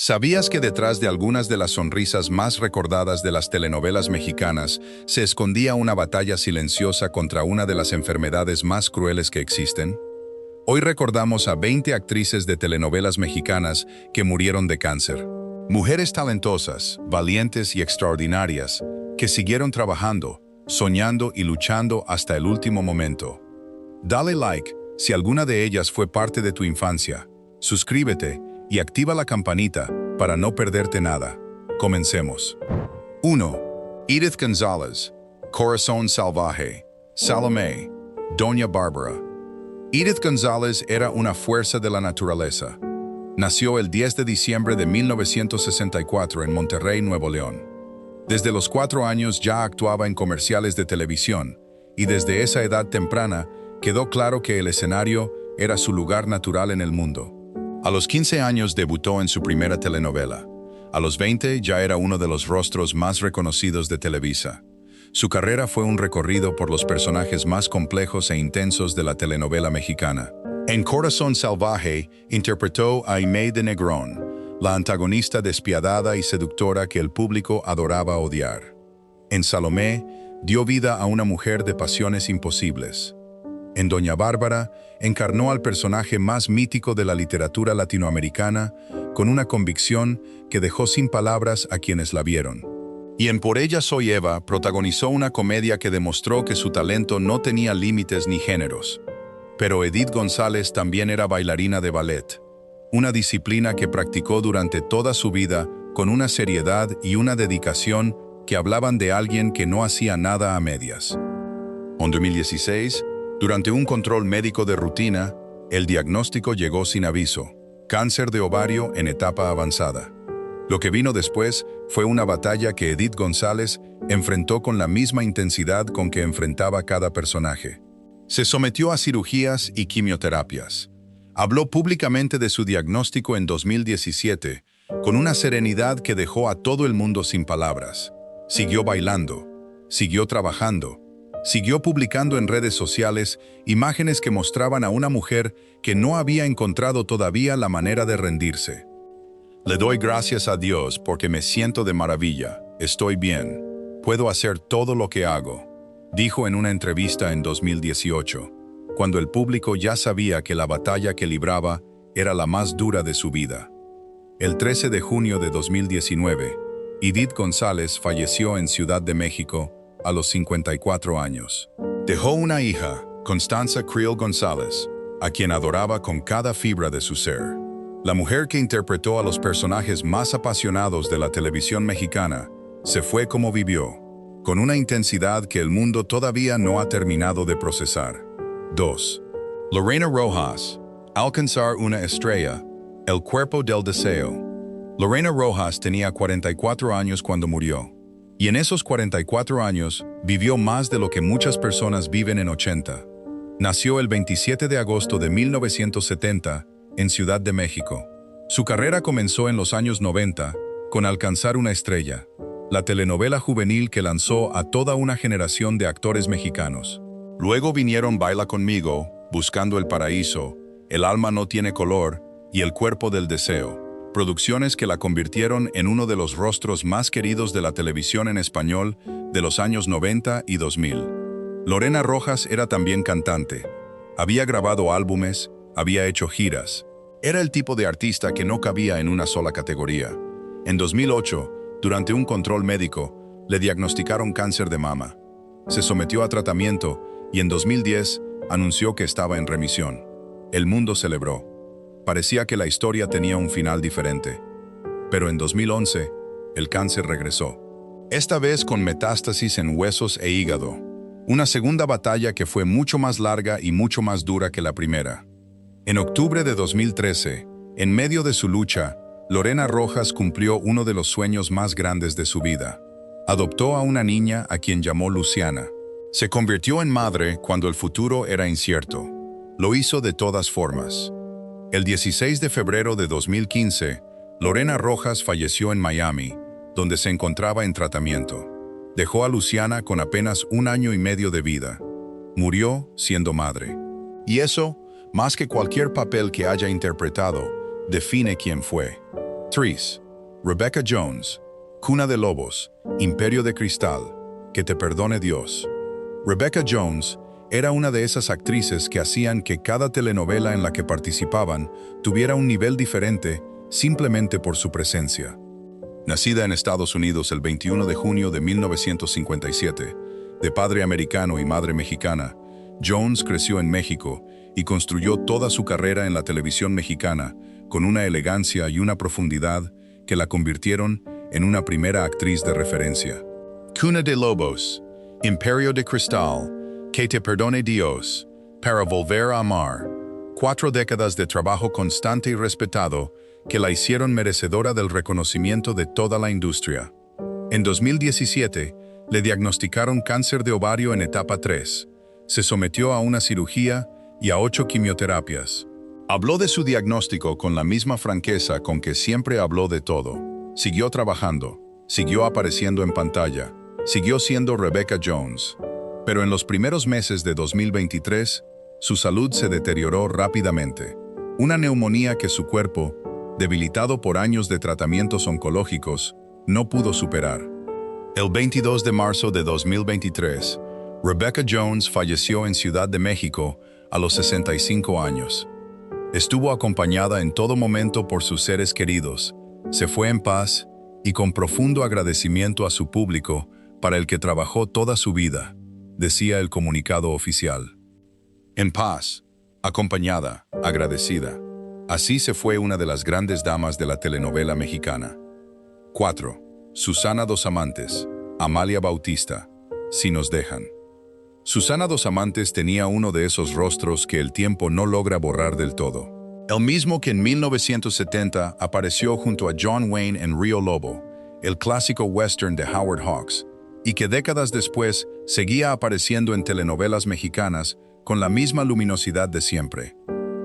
¿Sabías que detrás de algunas de las sonrisas más recordadas de las telenovelas mexicanas se escondía una batalla silenciosa contra una de las enfermedades más crueles que existen? Hoy recordamos a 20 actrices de telenovelas mexicanas que murieron de cáncer. Mujeres talentosas, valientes y extraordinarias, que siguieron trabajando, soñando y luchando hasta el último momento. Dale like si alguna de ellas fue parte de tu infancia. Suscríbete y activa la campanita para no perderte nada. Comencemos. 1. Edith González, Corazón Salvaje, Salomé, Doña Bárbara. Edith González era una fuerza de la naturaleza. Nació el 10 de diciembre de 1964 en Monterrey, Nuevo León. Desde los 4 años ya actuaba en comerciales de televisión, y desde esa edad temprana quedó claro que el escenario era su lugar natural en el mundo. A los 15 años debutó en su primera telenovela. A los 20 ya era uno de los rostros más reconocidos de Televisa. Su carrera fue un recorrido por los personajes más complejos e intensos de la telenovela mexicana. En Corazón Salvaje interpretó a Aimee de Negrón, la antagonista despiadada y seductora que el público adoraba odiar. En Salomé dio vida a una mujer de pasiones imposibles. En Doña Bárbara encarnó al personaje más mítico de la literatura latinoamericana con una convicción que dejó sin palabras a quienes la vieron. Y en Por ella soy Eva protagonizó una comedia que demostró que su talento no tenía límites ni géneros. Pero Edith González también era bailarina de ballet, una disciplina que practicó durante toda su vida con una seriedad y una dedicación que hablaban de alguien que no hacía nada a medias. En 2016, durante un control médico de rutina, el diagnóstico llegó sin aviso: cáncer de ovario en etapa avanzada. Lo que vino después fue una batalla que Edith González enfrentó con la misma intensidad con que enfrentaba cada personaje. Se sometió a cirugías y quimioterapias. Habló públicamente de su diagnóstico en 2017, con una serenidad que dejó a todo el mundo sin palabras. Siguió bailando, siguió trabajando, siguió publicando en redes sociales imágenes que mostraban a una mujer que no había encontrado todavía la manera de rendirse. Le doy gracias a Dios porque me siento de maravilla, estoy bien, puedo hacer todo lo que hago, dijo en una entrevista en 2018, cuando el público ya sabía que la batalla que libraba era la más dura de su vida. El 13 de junio de 2019, Edith González falleció en Ciudad de México a los 54 años. Dejó una hija, Constanza Creel González, a quien adoraba con cada fibra de su ser. La mujer que interpretó a los personajes más apasionados de la televisión mexicana se fue como vivió, con una intensidad que el mundo todavía no ha terminado de procesar. 2. Lorena Rojas, Alcanzar una estrella, El cuerpo del deseo. Lorena Rojas tenía 44 años cuando murió. Y en esos 44 años vivió más de lo que muchas personas viven en 80. Nació el 27 de agosto de 1970 en Ciudad de México. Su carrera comenzó en los años 90 con Alcanzar una estrella, la telenovela juvenil que lanzó a toda una generación de actores mexicanos. Luego vinieron Baila conmigo, Buscando el paraíso, El alma no tiene color y El cuerpo del deseo. Producciones que la convirtieron en uno de los rostros más queridos de la televisión en español de los años 90 y 2000. Lorena Rojas era también cantante. Había grabado álbumes, había hecho giras. Era el tipo de artista que no cabía en una sola categoría. En 2008, durante un control médico, le diagnosticaron cáncer de mama. Se sometió a tratamiento y en 2010 anunció que estaba en remisión. El mundo celebró. Parecía que la historia tenía un final diferente. Pero en 2011, el cáncer regresó. Esta vez con metástasis en huesos e hígado. Una segunda batalla que fue mucho más larga y mucho más dura que la primera. En octubre de 2013, en medio de su lucha, Lorena Rojas cumplió uno de los sueños más grandes de su vida. Adoptó a una niña a quien llamó Luciana. Se convirtió en madre cuando el futuro era incierto. Lo hizo de todas formas. El 16 de febrero de 2015, Lorena Rojas falleció en Miami, donde se encontraba en tratamiento. Dejó a Luciana con apenas 1 año y medio de vida. Murió siendo madre. Y eso, más que cualquier papel que haya interpretado, define quién fue. 3. Rebecca Jones, Cuna de Lobos, Imperio de Cristal, que te perdone Dios. Rebecca Jones era una de esas actrices que hacían que cada telenovela en la que participaban tuviera un nivel diferente simplemente por su presencia. Nacida en Estados Unidos el 21 de junio de 1957, de padre americano y madre mexicana, Jones creció en México y construyó toda su carrera en la televisión mexicana con una elegancia y una profundidad que la convirtieron en una primera actriz de referencia. Cuna de Lobos, Imperio de Cristal, Que te perdone Dios, Para volver a amar. 4 décadas de trabajo constante y respetado que la hicieron merecedora del reconocimiento de toda la industria. En 2017, le diagnosticaron cáncer de ovario en etapa 3. Se sometió a una cirugía y a 8 quimioterapias. Habló de su diagnóstico con la misma franqueza con que siempre habló de todo. Siguió trabajando, siguió apareciendo en pantalla, siguió siendo Rebecca Jones. Pero en los primeros meses de 2023, su salud se deterioró rápidamente. Una neumonía que su cuerpo, debilitado por años de tratamientos oncológicos, no pudo superar. El 22 de marzo de 2023, Rebecca Jones falleció en Ciudad de México a los 65 años. Estuvo acompañada en todo momento por sus seres queridos, se fue en paz y con profundo agradecimiento a su público para el que trabajó toda su vida, decía el comunicado oficial. En paz, acompañada, agradecida. Así se fue una de las grandes damas de la telenovela mexicana. 4. Susana Dos Amantes, Amalia Bautista, Si nos dejan. Susana Dos Amantes tenía uno de esos rostros que el tiempo no logra borrar del todo. El mismo que en 1970 apareció junto a John Wayne en Río Lobo, el clásico western de Howard Hawks, y que décadas después seguía apareciendo en telenovelas mexicanas con la misma luminosidad de siempre.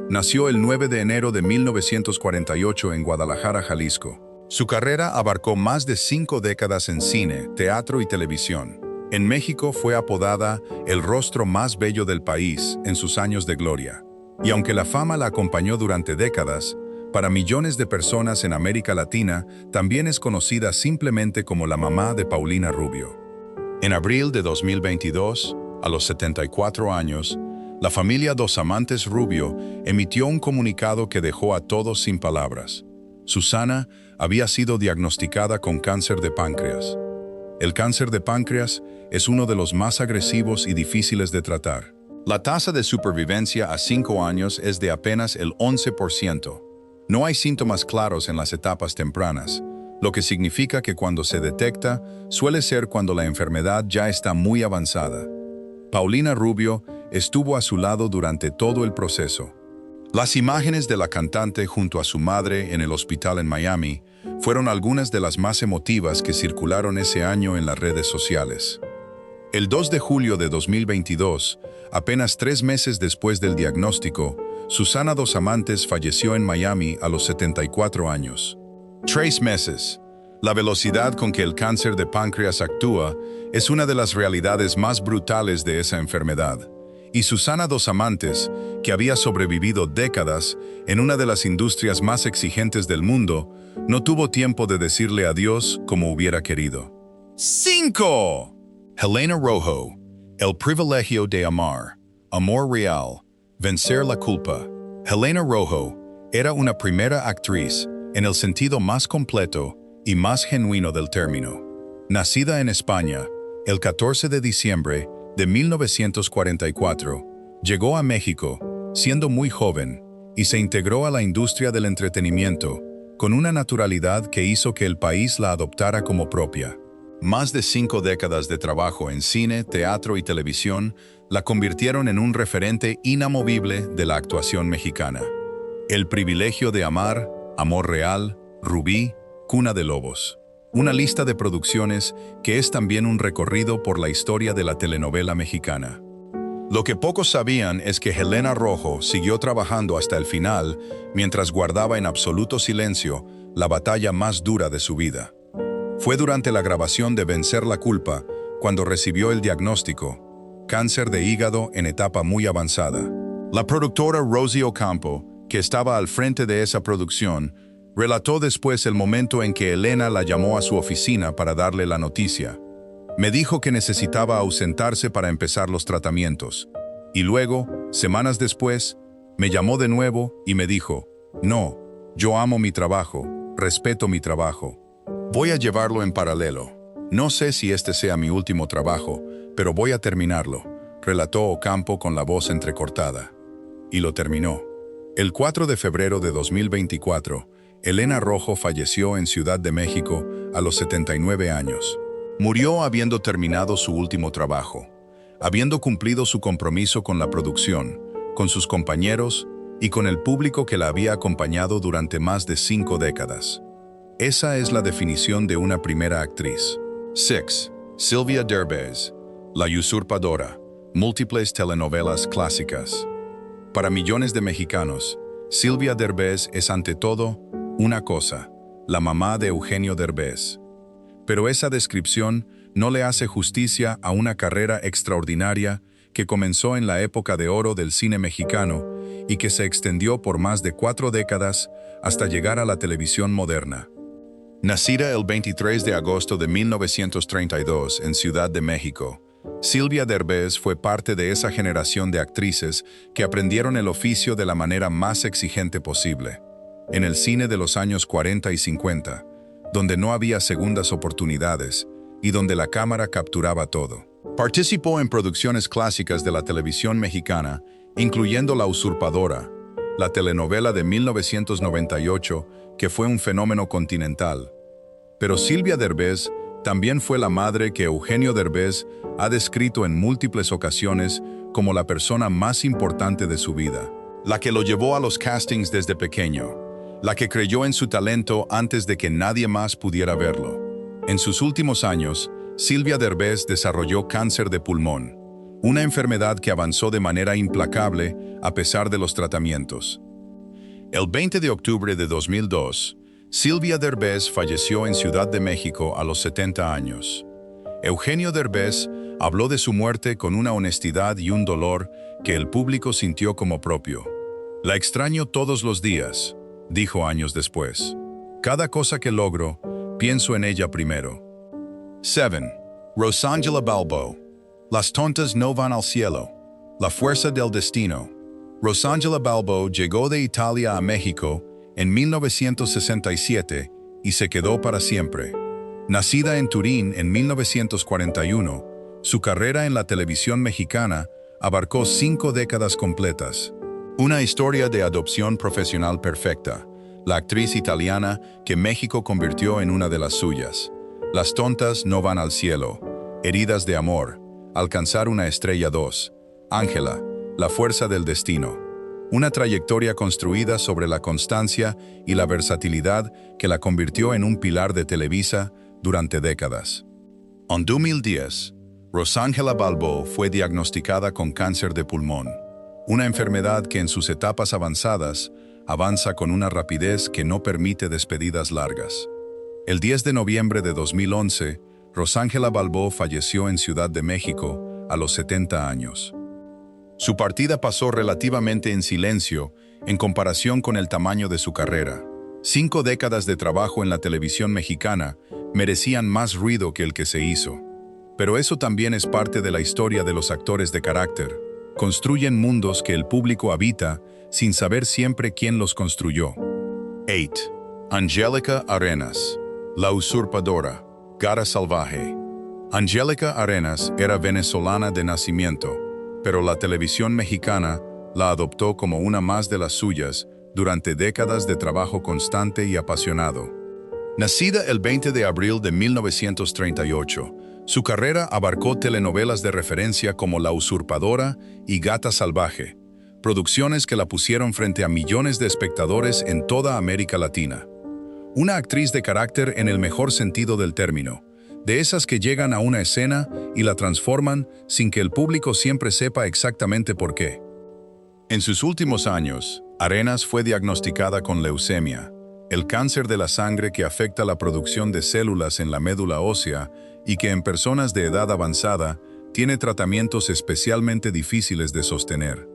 Nació el 9 de enero de 1948 en Guadalajara, Jalisco. Su carrera abarcó más de 5 décadas en cine, teatro y televisión. En México fue apodada el rostro más bello del país en sus años de gloria. Y aunque la fama la acompañó durante décadas, para millones de personas en América Latina también es conocida simplemente como la mamá de Paulina Rubio. En abril de 2022, a los 74 años, la familia Dos Amantes Rubio emitió un comunicado que dejó a todos sin palabras. Susana había sido diagnosticada con cáncer de páncreas. El cáncer de páncreas es uno de los más agresivos y difíciles de tratar. La tasa de supervivencia a 5 años es de apenas el 11%. No hay síntomas claros en las etapas tempranas, lo que significa que cuando se detecta, suele ser cuando la enfermedad ya está muy avanzada. Paulina Rubio estuvo a su lado durante todo el proceso. Las imágenes de la cantante junto a su madre en el hospital en Miami fueron algunas de las más emotivas que circularon ese año en las redes sociales. El 2 de julio de 2022, apenas 3 meses después del diagnóstico, Susana Dos Amantes falleció en Miami a los 74 años. 3 meses. La velocidad con que el cáncer de páncreas actúa es una de las realidades más brutales de esa enfermedad. Y Susana Dos Amantes, que había sobrevivido décadas en una de las industrias más exigentes del mundo, no tuvo tiempo de decirle adiós como hubiera querido. 5. Helena Rojo, El privilegio de amar, Amor real, Vencer la culpa. Helena Rojo era una primera actriz en el sentido más completo y más genuino del término. Nacida en España, el 14 de diciembre de 1944, llegó a México siendo muy joven y se integró a la industria del entretenimiento con una naturalidad que hizo que el país la adoptara como propia. Más de 5 décadas de trabajo en cine, teatro y televisión la convirtieron en un referente inamovible de la actuación mexicana. El privilegio de amar, Amor real, Rubí, Cuna de Lobos. Una lista de producciones que es también un recorrido por la historia de la telenovela mexicana. Lo que pocos sabían es que Helena Rojo siguió trabajando hasta el final mientras guardaba en absoluto silencio la batalla más dura de su vida. Fue durante la grabación de Vencer la culpa cuando recibió el diagnóstico, cáncer de hígado en etapa muy avanzada. La productora Rosie Ocampo, que estaba al frente de esa producción, Relató después el momento en que Elena la llamó a su oficina para darle la noticia. Me dijo que necesitaba ausentarse para empezar los tratamientos. Y luego, semanas después, me llamó de nuevo y me dijo, no, yo amo mi trabajo, respeto mi trabajo. Voy a llevarlo en paralelo. No sé si este sea mi último trabajo, pero voy a terminarlo, relató Ocampo con la voz entrecortada. Y lo terminó. El 4 de febrero de 2024, Elena Rojo falleció en Ciudad de México a los 79 años. Murió habiendo terminado su último trabajo, habiendo cumplido su compromiso con la producción, con sus compañeros y con el público que la había acompañado durante más de 5 décadas. Esa es la definición de una primera actriz. 6. Silvia Derbez, La Usurpadora, múltiples telenovelas clásicas. Para millones de mexicanos, Silvia Derbez es ante todo una cosa, la mamá de Eugenio Derbez. Pero esa descripción no le hace justicia a una carrera extraordinaria que comenzó en la época de oro del cine mexicano y que se extendió por más de 4 décadas hasta llegar a la televisión moderna. Nacida el 23 de agosto de 1932 en Ciudad de México, Silvia Derbez fue parte de esa generación de actrices que aprendieron el oficio de la manera más exigente posible. En el cine de los años 40 y 50, donde no había segundas oportunidades y donde la cámara capturaba todo. Participó en producciones clásicas de la televisión mexicana, incluyendo La Usurpadora, la telenovela de 1998, que fue un fenómeno continental. Pero Silvia Derbez también fue la madre que Eugenio Derbez ha descrito en múltiples ocasiones como la persona más importante de su vida, la que lo llevó a los castings desde pequeño, la que creyó en su talento antes de que nadie más pudiera verlo. En sus últimos años, Silvia Derbez desarrolló cáncer de pulmón, una enfermedad que avanzó de manera implacable a pesar de los tratamientos. El 20 de octubre de 2002, Silvia Derbez falleció en Ciudad de México a los 70 años. Eugenio Derbez habló de su muerte con una honestidad y un dolor que el público sintió como propio. La extraño todos los días, dijo años después. Cada cosa que logro, pienso en ella primero. 7. Rosángela Balbo. Las tontas no van al cielo. La fuerza del destino. Rosángela Balbo llegó de Italia a México en 1967 y se quedó para siempre. Nacida en Turín en 1941, su carrera en la televisión mexicana abarcó 5 décadas completas. Una historia de adopción profesional perfecta, la actriz italiana que México convirtió en una de las suyas. Las tontas no van al cielo, Heridas de amor, Alcanzar una estrella 2, Ángela, La fuerza del destino. Una trayectoria construida sobre la constancia y la versatilidad que la convirtió en un pilar de Televisa durante décadas. En 2010, Rosángela Balbo fue diagnosticada con cáncer de pulmón, una enfermedad que en sus etapas avanzadas avanza con una rapidez que no permite despedidas largas. El 10 de noviembre de 2011, Rosángela Balbo falleció en Ciudad de México a los 70 años. Su partida pasó relativamente en silencio en comparación con el tamaño de su carrera. 5 décadas de trabajo en la televisión mexicana merecían más ruido que el que se hizo. Pero eso también es parte de la historia de los actores de carácter. Construyen mundos que el público habita sin saber siempre quién los construyó. 8. Angélica Arenas. La Usurpadora. Gata Salvaje. Angélica Arenas era venezolana de nacimiento, pero la televisión mexicana la adoptó como una más de las suyas durante décadas de trabajo constante y apasionado. Nacida el 20 de abril de 1938, su carrera abarcó telenovelas de referencia como La Usurpadora y Gata Salvaje, producciones que la pusieron frente a millones de espectadores en toda América Latina. Una actriz de carácter en el mejor sentido del término, de esas que llegan a una escena y la transforman sin que el público siempre sepa exactamente por qué. En sus últimos años, Arenas fue diagnosticada con leucemia, el cáncer de la sangre que afecta la producción de células en la médula ósea y que en personas de edad avanzada tiene tratamientos especialmente difíciles de sostener.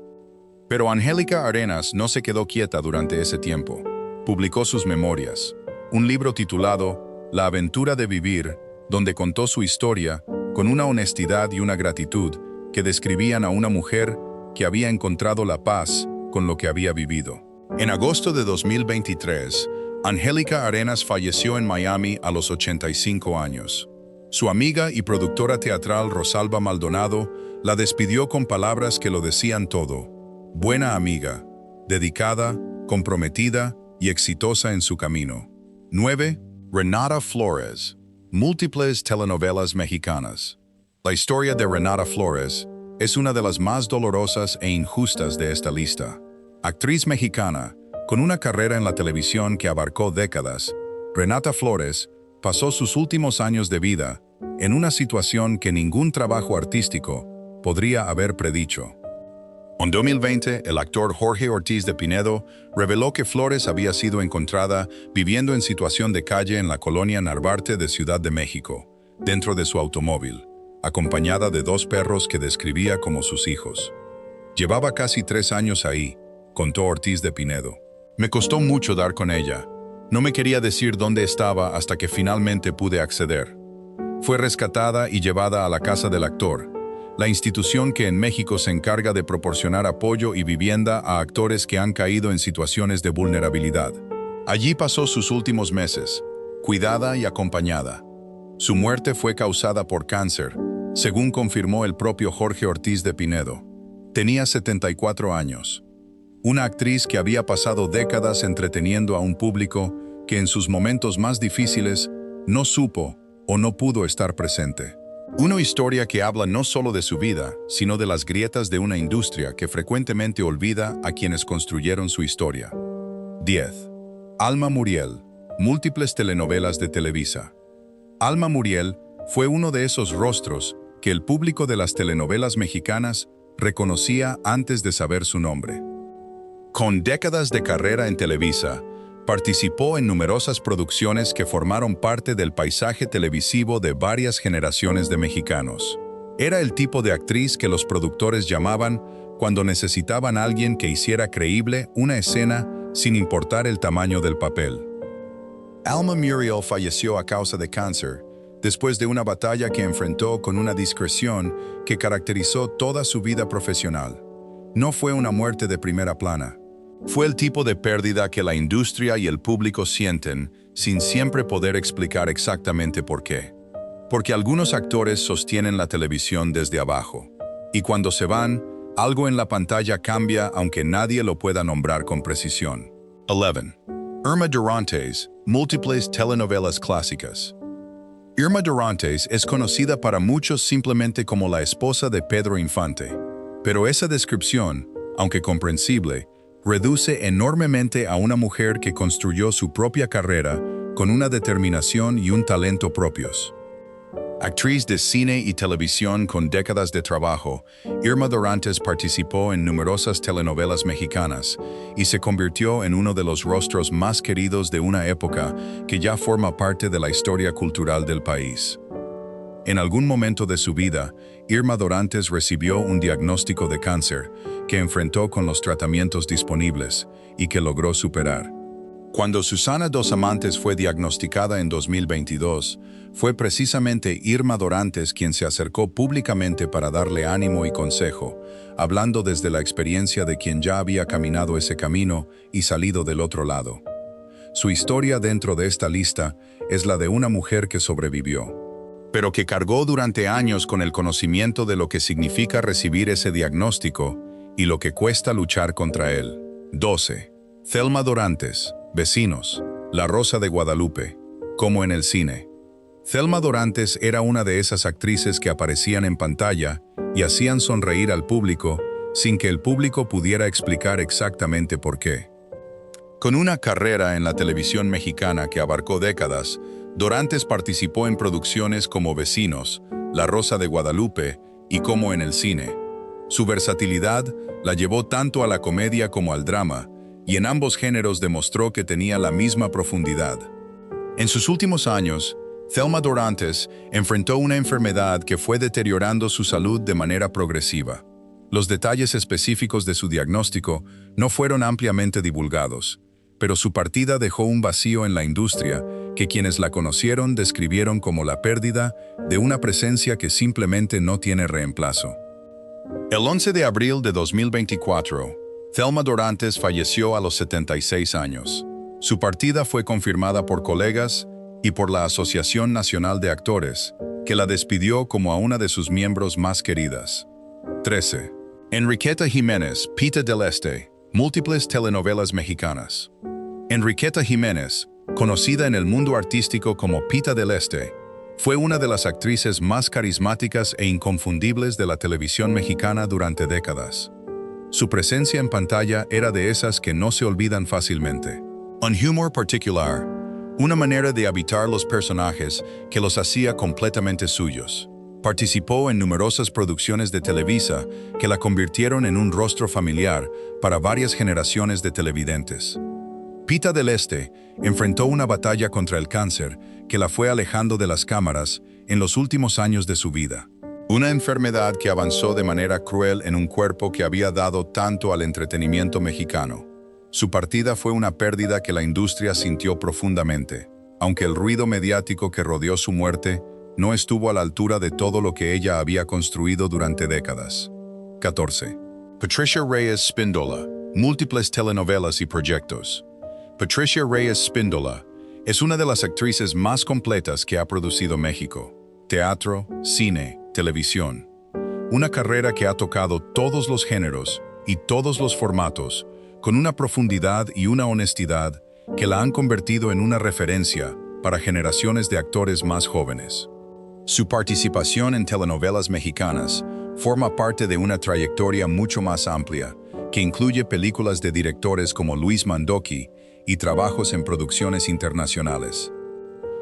Pero Angélica Arenas no se quedó quieta durante ese tiempo. publicó sus memorias, un libro titulado La aventura de vivir, donde contó su historia con una honestidad y una gratitud que describían a una mujer que había encontrado la paz con lo que había vivido. En agosto de 2023, Angélica Arenas falleció en Miami a los 85 años. Su amiga y productora teatral Rosalba Maldonado la despidió con palabras que lo decían todo. Buena amiga, dedicada, comprometida y exitosa en su camino. 9. Renata Flores. Múltiples telenovelas mexicanas. La historia de Renata Flores es una de las más dolorosas e injustas de esta lista. Actriz mexicana, con una carrera en la televisión que abarcó décadas, Renata Flores pasó sus últimos años de vida en una situación que ningún trabajo artístico podría haber predicho. En 2020, el actor Jorge Ortiz de Pinedo reveló que Flores había sido encontrada viviendo en situación de calle en la colonia Narvarte de Ciudad de México, dentro de su automóvil, acompañada de 2 perros que describía como sus hijos. Llevaba casi 3 años ahí, contó Ortiz de Pinedo. Me costó mucho dar con ella. No me quería decir dónde estaba hasta que finalmente pude acceder. Fue rescatada y llevada a la casa del actor, la institución que en México se encarga de proporcionar apoyo y vivienda a actores que han caído en situaciones de vulnerabilidad. Allí pasó sus últimos meses, cuidada y acompañada. Su muerte fue causada por cáncer, según confirmó el propio Jorge Ortiz de Pinedo. Tenía 74 años. Una actriz que había pasado décadas entreteniendo a un público que en sus momentos más difíciles no supo o no pudo estar presente. Una historia que habla no solo de su vida, sino de las grietas de una industria que frecuentemente olvida a quienes construyeron su historia. 10. Alma Muriel. Múltiples telenovelas de Televisa. Alma Muriel fue uno de esos rostros que el público de las telenovelas mexicanas reconocía antes de saber su nombre. Con décadas de carrera en Televisa, participó en numerosas producciones que formaron parte del paisaje televisivo de varias generaciones de mexicanos. Era el tipo de actriz que los productores llamaban cuando necesitaban a alguien que hiciera creíble una escena sin importar el tamaño del papel. Alma Muriel falleció a causa de cáncer, después de una batalla que enfrentó con una discreción que caracterizó toda su vida profesional. No fue una muerte de primera plana. Fue el tipo de pérdida que la industria y el público sienten sin siempre poder explicar exactamente por qué. Porque algunos actores sostienen la televisión desde abajo, y cuando se van, algo en la pantalla cambia aunque nadie lo pueda nombrar con precisión. 11. Irma Dorantes, múltiples telenovelas clásicas. Irma Dorantes es conocida para muchos simplemente como la esposa de Pedro Infante, pero esa descripción, aunque comprensible, reduce enormemente a una mujer que construyó su propia carrera con una determinación y un talento propios. Actriz de cine y televisión con décadas de trabajo, Irma Dorantes participó en numerosas telenovelas mexicanas y se convirtió en uno de los rostros más queridos de una época que ya forma parte de la historia cultural del país. En algún momento de su vida, Irma Dorantes recibió un diagnóstico de cáncer que enfrentó con los tratamientos disponibles y que logró superar. Cuando Susana Dos Amantes fue diagnosticada en 2022, fue precisamente Irma Dorantes quien se acercó públicamente para darle ánimo y consejo, hablando desde la experiencia de quien ya había caminado ese camino y salido del otro lado. Su historia dentro de esta lista es la de una mujer que sobrevivió, pero que cargó durante años con el conocimiento de lo que significa recibir ese diagnóstico y lo que cuesta luchar contra él. 12. Thelma Dorantes, Vecinos, La Rosa de Guadalupe, como en el cine. Thelma Dorantes era una de esas actrices que aparecían en pantalla y hacían sonreír al público sin que el público pudiera explicar exactamente por qué. Con una carrera en la televisión mexicana que abarcó décadas, Dorantes participó en producciones como Vecinos, La Rosa de Guadalupe y Como en el cine. Su versatilidad la llevó tanto a la comedia como al drama, y en ambos géneros demostró que tenía la misma profundidad. En sus últimos años, Thelma Dorantes enfrentó una enfermedad que fue deteriorando su salud de manera progresiva. Los detalles específicos de su diagnóstico no fueron ampliamente divulgados, pero su partida dejó un vacío en la industria que quienes la conocieron describieron como la pérdida de una presencia que simplemente no tiene reemplazo. El 11 de abril de 2024, Thelma Dorantes falleció a los 76 años. Su partida fue confirmada por colegas y por la Asociación Nacional de Actores, que la despidió como a una de sus miembros más queridas. 13. Enriqueta Jiménez, Pita del Este, múltiples telenovelas mexicanas. Enriqueta Jiménez, conocida en el mundo artístico como Pita del Este, fue una de las actrices más carismáticas e inconfundibles de la televisión mexicana durante décadas. Su presencia en pantalla era de esas que no se olvidan fácilmente. Un humor particular, una manera de habitar los personajes que los hacía completamente suyos. Participó en numerosas producciones de Televisa que la convirtieron en un rostro familiar para varias generaciones de televidentes. Pita del Este enfrentó una batalla contra el cáncer que la fue alejando de las cámaras en los últimos años de su vida. Una enfermedad que avanzó de manera cruel en un cuerpo que había dado tanto al entretenimiento mexicano. Su partida fue una pérdida que la industria sintió profundamente, aunque el ruido mediático que rodeó su muerte no estuvo a la altura de todo lo que ella había construido durante décadas. 14. Patricia Reyes Spíndola, múltiples telenovelas y proyectos. Patricia Reyes Spíndola es una de las actrices más completas que ha producido México. Teatro, cine, televisión. Una carrera que ha tocado todos los géneros y todos los formatos, con una profundidad y una honestidad que la han convertido en una referencia para generaciones de actores más jóvenes. Su participación en telenovelas mexicanas forma parte de una trayectoria mucho más amplia, que incluye películas de directores como Luis Mandoki y trabajos en producciones internacionales.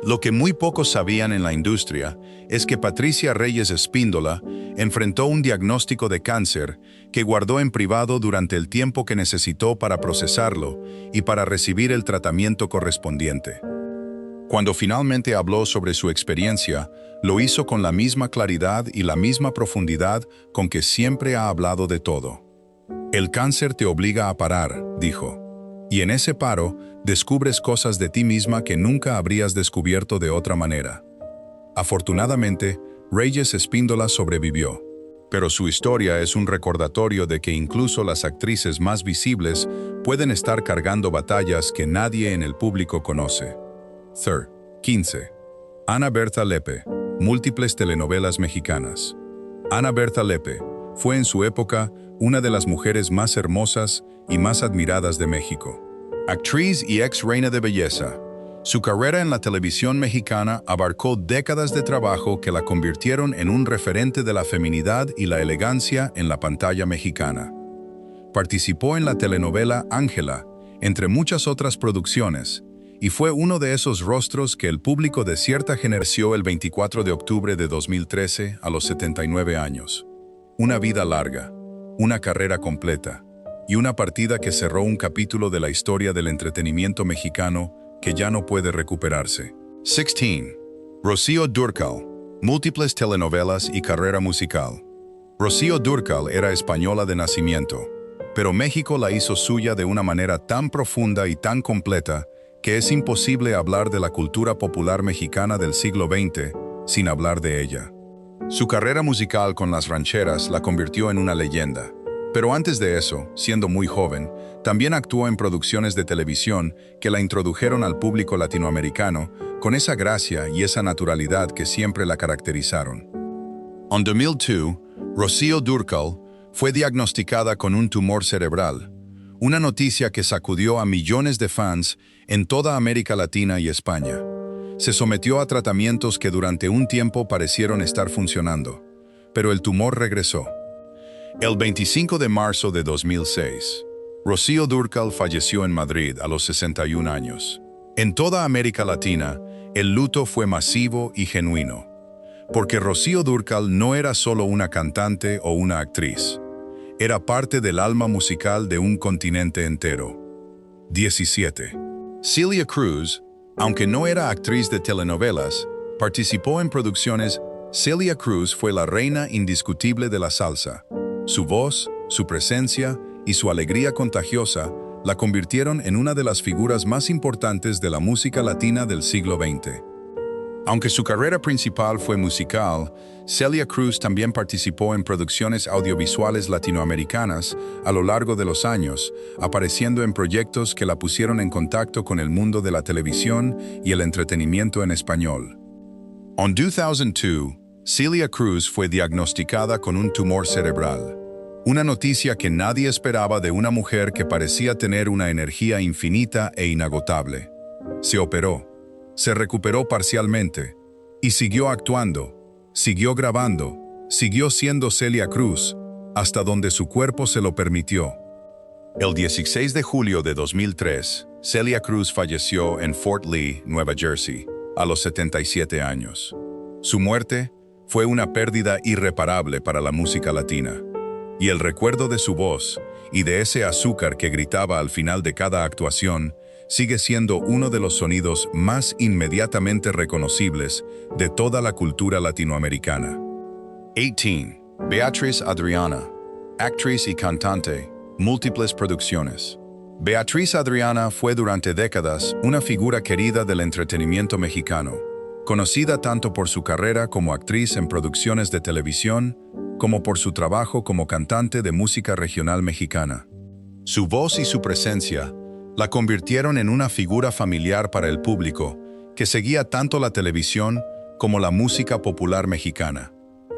Lo que muy pocos sabían en la industria es que Patricia Reyes Spíndola enfrentó un diagnóstico de cáncer que guardó en privado durante el tiempo que necesitó para procesarlo y para recibir el tratamiento correspondiente. Cuando finalmente habló sobre su experiencia, lo hizo con la misma claridad y la misma profundidad con que siempre ha hablado de todo. El cáncer te obliga a parar, dijo. Y en ese paro, descubres cosas de ti misma que nunca habrías descubierto de otra manera. Afortunadamente, Reyes Spíndola sobrevivió. Pero su historia es un recordatorio de que incluso las actrices más visibles pueden estar cargando batallas que nadie en el público conoce. 15. Ana Bertha Lepe, múltiples telenovelas mexicanas. Ana Bertha Lepe fue en su época una de las mujeres más hermosas y más admiradas de México. Actriz y ex reina de belleza, su carrera en la televisión mexicana abarcó décadas de trabajo que la convirtieron en un referente de la feminidad y la elegancia en la pantalla mexicana. Participó en la telenovela Ángela, entre muchas otras producciones, y fue uno de esos rostros que el público de cierta generación el 24 de octubre de 2013 a los 79 años. Una vida larga, una carrera completa, y una partida que cerró un capítulo de la historia del entretenimiento mexicano que ya no puede recuperarse. 16. Rocío Dúrcal, múltiples telenovelas y carrera musical. Rocío Dúrcal era española de nacimiento, pero México la hizo suya de una manera tan profunda y tan completa que es imposible hablar de la cultura popular mexicana del siglo XX sin hablar de ella. Su carrera musical con las rancheras la convirtió en una leyenda. Pero antes de eso, siendo muy joven, también actuó en producciones de televisión que la introdujeron al público latinoamericano con esa gracia y esa naturalidad que siempre la caracterizaron. En 2002, Rocío Dúrcal fue diagnosticada con un tumor cerebral, una noticia que sacudió a millones de fans en toda América Latina y España. Se sometió a tratamientos que durante un tiempo parecieron estar funcionando, pero el tumor regresó. El 25 de marzo de 2006, Rocío Dúrcal falleció en Madrid a los 61 años. En toda América Latina, el luto fue masivo y genuino, porque Rocío Dúrcal no era solo una cantante o una actriz, era parte del alma musical de un continente entero. 17. Celia Cruz, aunque no era actriz de telenovelas, participó en producciones. Celia Cruz fue la reina indiscutible de la salsa. Su voz, su presencia y su alegría contagiosa la convirtieron en una de las figuras más importantes de la música latina del siglo XX. Aunque su carrera principal fue musical, Celia Cruz también participó en producciones audiovisuales latinoamericanas a lo largo de los años, apareciendo en proyectos que la pusieron en contacto con el mundo de la televisión y el entretenimiento en español. En 2002, Celia Cruz fue diagnosticada con un tumor cerebral, una noticia que nadie esperaba de una mujer que parecía tener una energía infinita e inagotable. Se operó. Se recuperó parcialmente y siguió actuando, siguió grabando, siguió siendo Celia Cruz, hasta donde su cuerpo se lo permitió. El 16 de julio de 2003, Celia Cruz falleció en Fort Lee, Nueva Jersey, a los 77 años. Su muerte fue una pérdida irreparable para la música latina, y el recuerdo de su voz y de ese azúcar que gritaba al final de cada actuación sigue siendo uno de los sonidos más inmediatamente reconocibles de toda la cultura latinoamericana. 18. Beatriz Adriana, actriz y cantante, múltiples producciones. Beatriz Adriana fue durante décadas una figura querida del entretenimiento mexicano, conocida tanto por su carrera como actriz en producciones de televisión, como por su trabajo como cantante de música regional mexicana. Su voz y su presencia la convirtieron en una figura familiar para el público que seguía tanto la televisión como la música popular mexicana.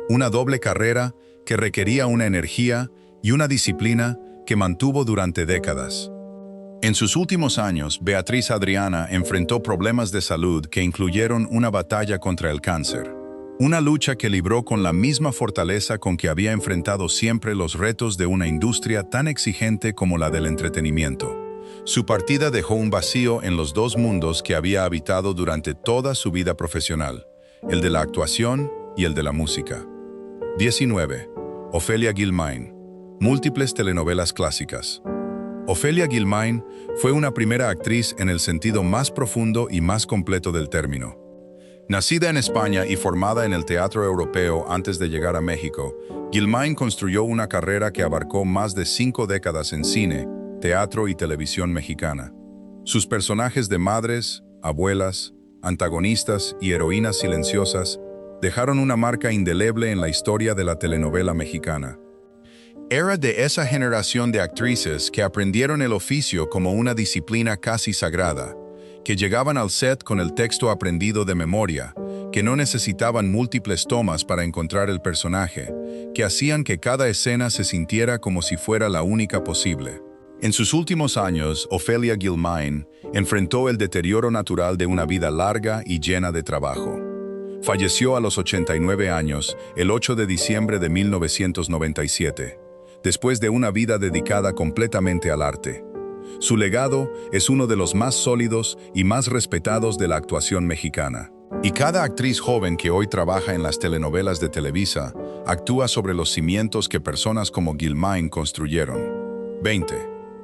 Una doble carrera que requería una energía y una disciplina que mantuvo durante décadas. En sus últimos años, Beatriz Adriana enfrentó problemas de salud que incluyeron una batalla contra el cáncer. Una lucha que libró con la misma fortaleza con que había enfrentado siempre los retos de una industria tan exigente como la del entretenimiento. Su partida dejó un vacío en los dos mundos que había habitado durante toda su vida profesional, el de la actuación y el de la música. 19. Ofelia Guilmain, múltiples telenovelas clásicas. Ofelia Guilmain fue una primera actriz en el sentido más profundo y más completo del término. Nacida en España y formada en el teatro europeo antes de llegar a México, Guilmain construyó una carrera que abarcó más de 5 décadas en cine, teatro y televisión mexicana. Sus personajes de madres, abuelas, antagonistas y heroínas silenciosas dejaron una marca indeleble en la historia de la telenovela mexicana. Era de esa generación de actrices que aprendieron el oficio como una disciplina casi sagrada, que llegaban al set con el texto aprendido de memoria, que no necesitaban múltiples tomas para encontrar el personaje, que hacían que cada escena se sintiera como si fuera la única posible. En sus últimos años, Ofelia Guilmain enfrentó el deterioro natural de una vida larga y llena de trabajo. Falleció a los 89 años, el 8 de diciembre de 1997, después de una vida dedicada completamente al arte. Su legado es uno de los más sólidos y más respetados de la actuación mexicana. Y cada actriz joven que hoy trabaja en las telenovelas de Televisa actúa sobre los cimientos que personas como Guilmain construyeron. 20.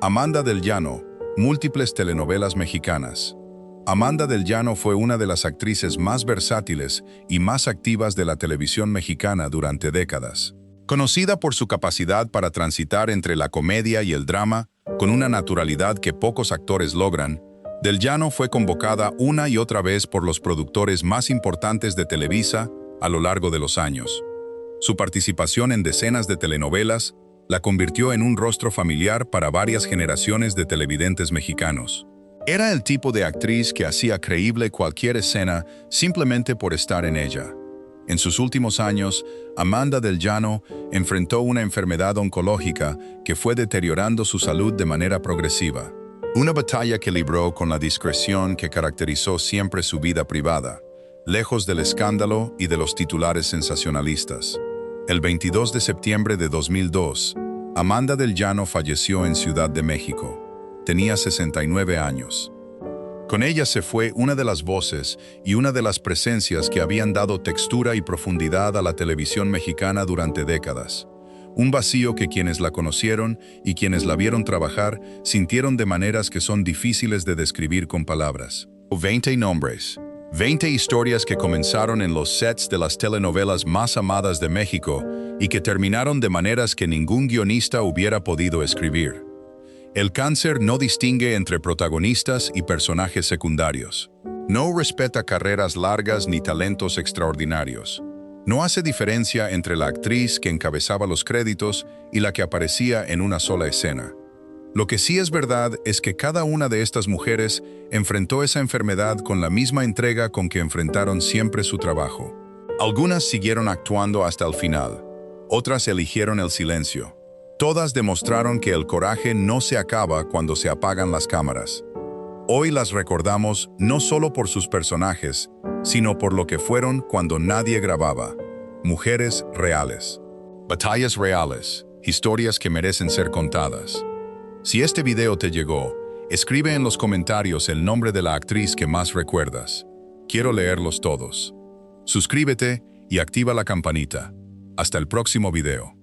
Amanda del Llano, múltiples telenovelas mexicanas. Amanda del Llano fue una de las actrices más versátiles y más activas de la televisión mexicana durante décadas. Conocida por su capacidad para transitar entre la comedia y el drama con una naturalidad que pocos actores logran, Del Llano fue convocada una y otra vez por los productores más importantes de Televisa a lo largo de los años. Su participación en decenas de telenovelas la convirtió en un rostro familiar para varias generaciones de televidentes mexicanos. Era el tipo de actriz que hacía creíble cualquier escena simplemente por estar en ella. En sus últimos años, Amanda del Llano enfrentó una enfermedad oncológica que fue deteriorando su salud de manera progresiva. Una batalla que libró con la discreción que caracterizó siempre su vida privada, lejos del escándalo y de los titulares sensacionalistas. El 22 de septiembre de 2002, Amanda del Llano falleció en Ciudad de México. Tenía 69 años. Con ella se fue una de las voces y una de las presencias que habían dado textura y profundidad a la televisión mexicana durante décadas. Un vacío que quienes la conocieron y quienes la vieron trabajar sintieron de maneras que son difíciles de describir con palabras. 20 nombres. 20 historias que comenzaron en los sets de las telenovelas más amadas de México y que terminaron de maneras que ningún guionista hubiera podido escribir. El cáncer no distingue entre protagonistas y personajes secundarios. No respeta carreras largas ni talentos extraordinarios. No hace diferencia entre la actriz que encabezaba los créditos y la que aparecía en una sola escena. Lo que sí es verdad es que cada una de estas mujeres enfrentó esa enfermedad con la misma entrega con que enfrentaron siempre su trabajo. Algunas siguieron actuando hasta el final. Otras eligieron el silencio. Todas demostraron que el coraje no se acaba cuando se apagan las cámaras. Hoy las recordamos no solo por sus personajes, sino por lo que fueron cuando nadie grababa. Mujeres reales. Batallas reales. Historias que merecen ser contadas. Si este video te llegó, escribe en los comentarios el nombre de la actriz que más recuerdas. Quiero leerlos todos. Suscríbete y activa la campanita. Hasta el próximo video.